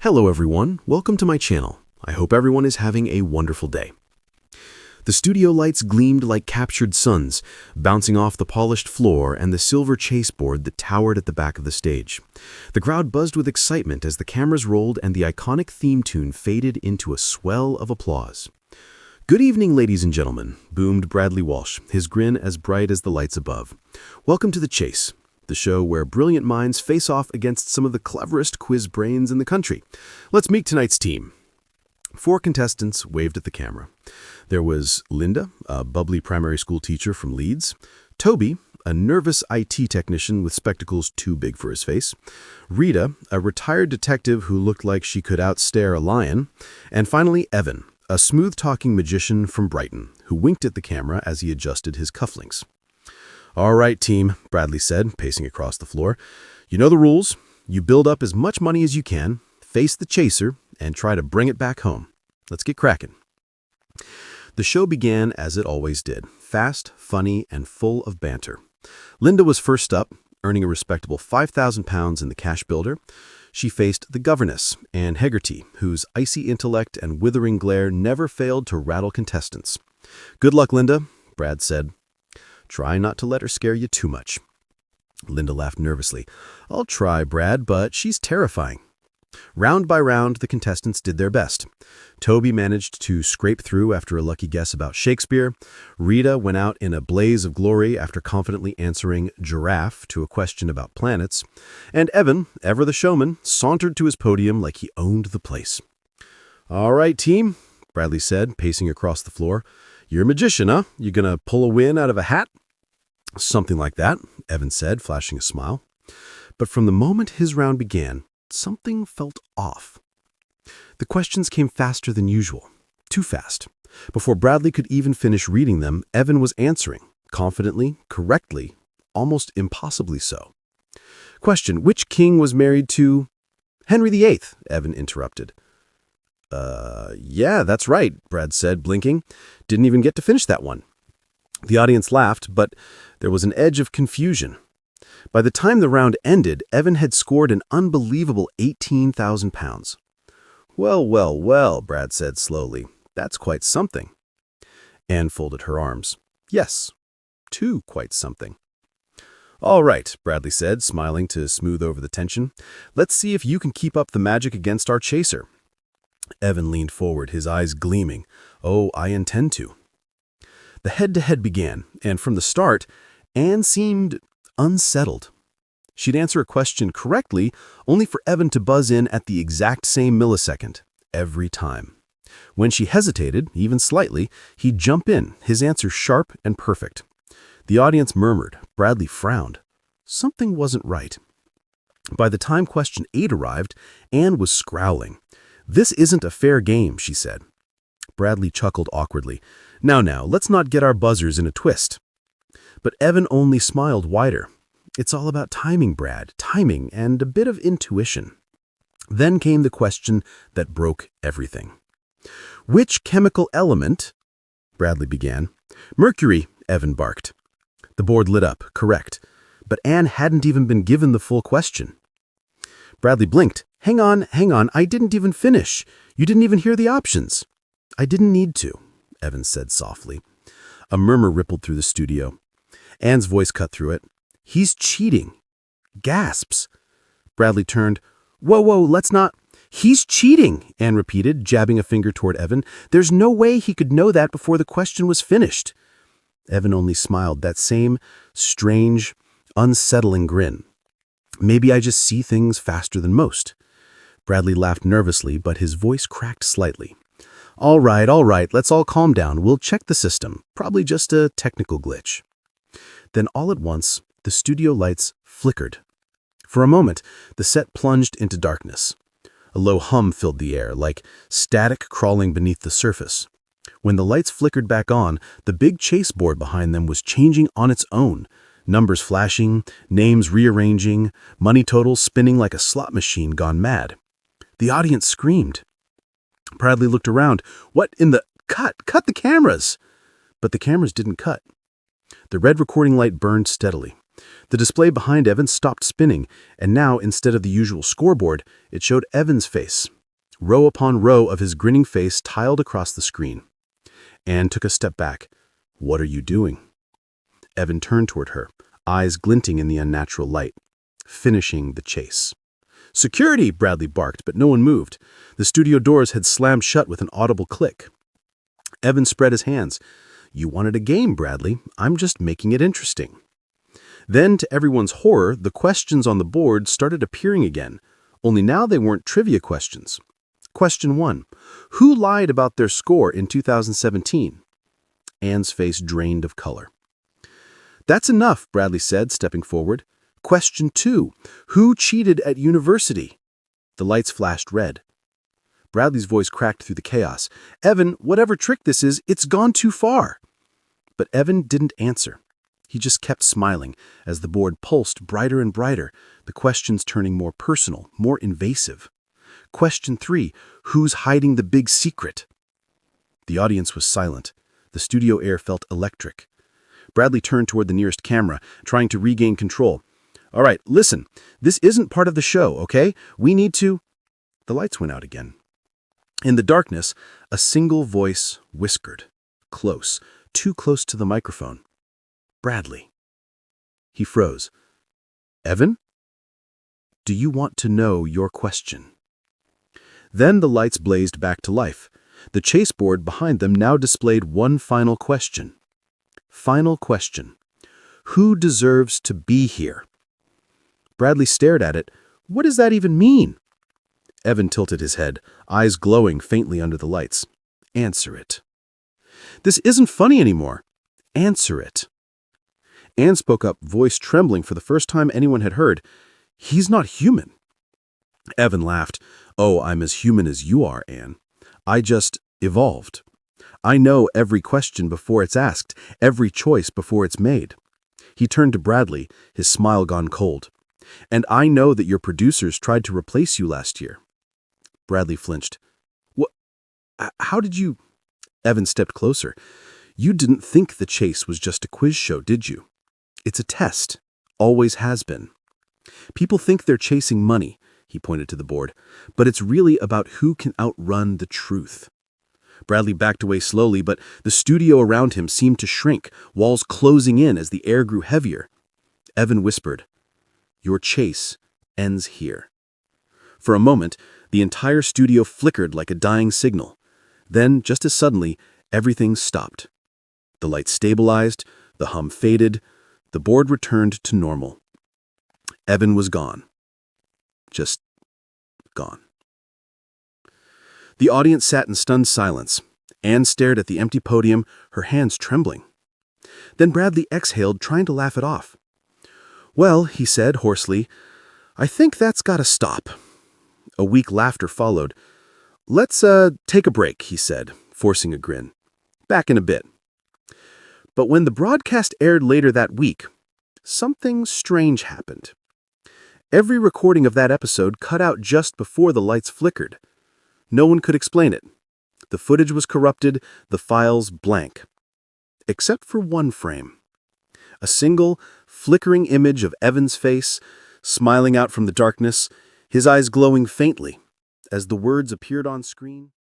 Hello everyone, welcome to my channel. I hope everyone is having a wonderful day. The studio lights gleamed like captured suns, bouncing off the polished floor and the silver chaseboard that towered at the back of the stage. The crowd buzzed with excitement as the cameras rolled and the iconic theme tune faded into a swell of applause. "Good evening, ladies and gentlemen," boomed Bradley Walsh, his grin as bright as the lights above. "Welcome to The Chase, the show where brilliant minds face off against some of the cleverest quiz brains in the country. Let's meet tonight's team." 4 contestants waved at the camera. There was Linda, a bubbly primary school teacher from Leeds; Toby, a nervous IT technician with spectacles too big for his face; Rita, a retired detective who looked like she could outstare a lion; and finally Evan, a smooth-talking magician from Brighton, who winked at the camera as he adjusted his cufflinks. "All right, team," Bradley said, pacing across the floor. "You know the rules. You build up as much money as you can, face the chaser, and try to bring it back home. Let's get cracking." The show began as it always did, fast, funny, and full of banter. Linda was first up, earning a respectable £5,000 in the cash builder. She faced the governess, Anne Hegarty, whose icy intellect and withering glare never failed to rattle contestants. "Good luck, Linda," Brad said. "Try not to let her scare you too much." Linda laughed nervously. "I'll try, Brad, but she's terrifying." Round by round, the contestants did their best. Toby managed to scrape through after a lucky guess about Shakespeare. Rita went out in a blaze of glory after confidently answering giraffe to a question about planets. And Evan, ever the showman, sauntered to his podium like he owned the place. "All right, team," Bradley said, pacing across the floor. "You're a magician, huh? You gonna pull a win out of a hat?" "Something like that," Evan said, flashing a smile. But from the moment his round began, something felt off. The questions came faster than usual. Too fast. Before Bradley could even finish reading them, Evan was answering, confidently, correctly, almost impossibly so. "Question, which king was married to—" "Henry VIII, Evan interrupted. Yeah, that's right," Brad said, blinking. "Didn't even get to finish that one." The audience laughed, but there was an edge of confusion. By the time the round ended, Evan had scored an unbelievable £18,000. "Well, well, well," Brad said slowly. "That's quite something." Anne folded her arms. "Yes, too quite something." "All right," Bradley said, smiling to smooth over the tension. "Let's see if you can keep up the magic against our chaser." Evan leaned forward, his eyes gleaming. "Oh, I intend to." The head-to-head began, and from the start, Anne seemed unsettled. She'd answer a question correctly, only for Evan to buzz in at the exact same millisecond, every time. When she hesitated, even slightly, he'd jump in, his answer sharp and perfect. The audience murmured. Bradley frowned. Something wasn't right. By the time question 8 arrived, Anne was scowling. "This isn't a fair game," she said. Bradley chuckled awkwardly. Now, let's not get our buzzers in a twist." But Evan only smiled wider. "It's all about timing, Brad, timing and a bit of intuition." Then came the question that broke everything. "Which chemical element—" Bradley began. "Mercury," Evan barked. The board lit up, correct. But Anne hadn't even been given the full question. Bradley blinked. Hang on, I didn't even finish. You didn't even hear the options." "I didn't need to," Evan said softly. A murmur rippled through the studio. Anne's voice cut through it. "He's cheating." Gasps. Bradley turned. Whoa, let's not—" "He's cheating," Anne repeated, jabbing a finger toward Evan. "There's no way he could know that before the question was finished." Evan only smiled, that same strange, unsettling grin. "Maybe I just see things faster than most." Bradley laughed nervously, but his voice cracked slightly. All right, let's all calm down. We'll check the system. Probably just a technical glitch." Then all at once, the studio lights flickered. For a moment, the set plunged into darkness. A low hum filled the air, like static crawling beneath the surface. When the lights flickered back on, the big chaseboard behind them was changing on its own. Numbers flashing, names rearranging, money totals spinning like a slot machine gone mad. The audience screamed. Bradley looked around. "What in the— Cut the cameras!" But the cameras didn't cut. The red recording light burned steadily. The display behind Evan stopped spinning, and now, instead of the usual scoreboard, it showed Evan's face. Row upon row of his grinning face tiled across the screen. Anne took a step back. "What are you doing?" Evan turned toward her, eyes glinting in the unnatural light. "Finishing the chase." "Security!" Bradley barked, but no one moved. The studio doors had slammed shut with an audible click. Evan spread his hands. "You wanted a game, Bradley. I'm just making it interesting." Then, to everyone's horror, the questions on the board started appearing again, only now they weren't trivia questions. Question 1. Who lied about their score in 2017? Anne's face drained of color. "That's enough," Bradley said, stepping forward. Question 2. Who cheated at university? The lights flashed red. Bradley's voice cracked through the chaos. "Evan, whatever trick this is, it's gone too far." But Evan didn't answer. He just kept smiling as the board pulsed brighter and brighter, the questions turning more personal, more invasive. Question 3. Who's hiding the big secret? The audience was silent. The studio air felt electric. Bradley turned toward the nearest camera, trying to regain control. "All right, listen. This isn't part of the show, okay? We need to—" The lights went out again. In the darkness, a single voice whispered, close, too close to the microphone. "Bradley." He froze. "Evan? Do you want to know your question?" Then the lights blazed back to life. The chaseboard behind them now displayed one final question. Final question. Who deserves to be here? Bradley stared at it. What does that even mean? Evan tilted his head, eyes glowing faintly under the lights. Answer it. This isn't funny anymore. Answer it. Anne spoke up, voice trembling for the first time anyone had heard. He's not human. Evan laughed. Oh, I'm as human as you are, Anne. I just evolved. I know every question before it's asked, every choice before it's made. He turned to Bradley, his smile gone cold. And I know that your producers tried to replace you last year. Bradley flinched. What? How did you? Evan stepped closer. You didn't think The Chase was just a quiz show, did you? It's a test. Always has been. People think they're chasing money, he pointed to the board, but it's really about who can outrun the truth. Bradley backed away slowly, but the studio around him seemed to shrink, walls closing in as the air grew heavier. Evan whispered, Your chase ends here. For a moment, the entire studio flickered like a dying signal. Then, just as suddenly, everything stopped. The lights stabilized, the hum faded, the board returned to normal. Evan was gone. Just gone. The audience sat in stunned silence. Anne stared at the empty podium, her hands trembling. Then Bradley exhaled, trying to laugh it off. Well, he said hoarsely, I think that's got to stop. A weak laughter followed. Let's take a break, he said, forcing a grin. Back in a bit. But when the broadcast aired later that week, something strange happened. Every recording of that episode cut out just before the lights flickered. No one could explain it. The footage was corrupted, the files blank. Except for one frame. A single, flickering image of Evan's face, smiling out from the darkness, his eyes glowing faintly, as the words appeared on screen.